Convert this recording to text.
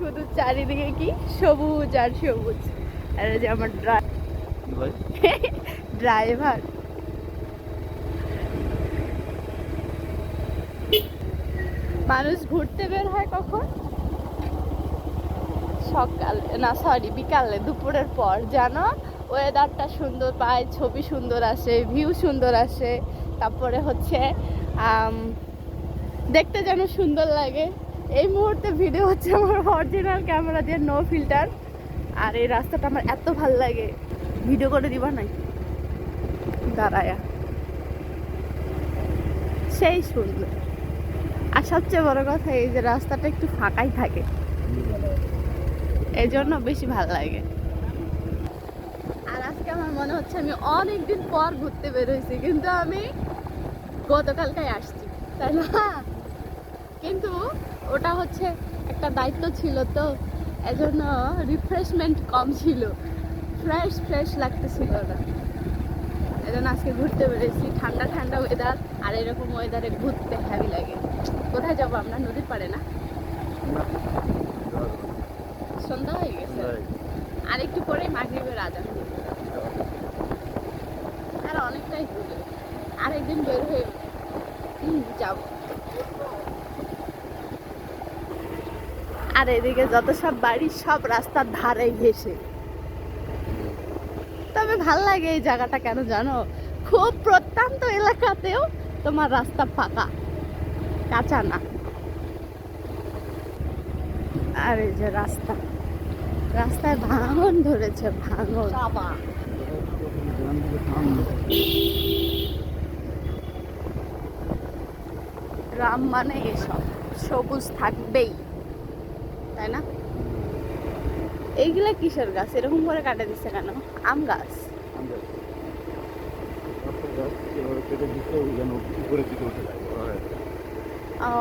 শুধু চারিদিকে কি সবুজ আর সবুজ। আর এই যে আমার ড্রাইভার। মানুষ ঘুরতে বের হয় কখন? সকালে না, সরি বিকালে, দুপুরের পর। জানো, ওয়েদারটা সুন্দর পায়, ছবি সুন্দর আসে, ভিউ সুন্দর আসে, তারপরে হচ্ছে দেখতে যেন সুন্দর লাগে। এই মুহূর্তে ভিডিও হচ্ছে আমার অরিজিনাল ক্যামেরা দিয়ে, নো ফিল্টার। আর এই রাস্তাটা আমার এত ভালো লাগে, ভিডিও করে দিবা নাই দাঁড়ায়া, সেই সুন্দর। আর সবচেয়ে বড় কথা এই যে রাস্তাটা একটু ফাঁকাই থাকে, এই জন্য বেশি ভালো লাগে। আর আজকে আমার মনে হচ্ছে আমি অনেকদিন পর ঘুরতে বেরোইছি, কিন্তু আমি গতকালটাই আসছি, তাই না? কিন্তু ওটা হচ্ছে একটা দায়িত্ব ছিল, তো এজন্য রিফ্রেশমেন্ট কম ছিল, ফ্রেশ ফ্রেশ লাগতেছিল না, এজন্য আজকে ঘুরতে বেরোইছি। ঠান্ডা ঠান্ডা ওয়েদার, আর এরকম ওয়েদারে ঘুরতে হ্যাভি লাগে। কোথায় যাবো আমরা? নদীর পাড়ে না? সন্ধ্যা হয়ে গেছে, আর একটু পরেই মাগরিবের আজান হবে। আর অনেকটাই দূরে, আরেকদিন বের হয়ে যাব। আর এদিকে যত সব বাড়ি, সব রাস্তার ধারে ঘেসে। তবে ভাল লাগে এই জায়গাটা, কেন জানো? খুব প্রত্যন্ত এলাকাতেও তোমার রাস্তা ফাঁকা, কাঁচা না। আর এই যে রাস্তা, রাস্তায় ভাঙন ধরেছে, ভাঙন। গ্রাম মানে এসব সবুজ থাকবেই, তাই না? এইগুলা কিসের গাছ? এরকম করে কাটে দিচ্ছে কেন? আম গাছ। ও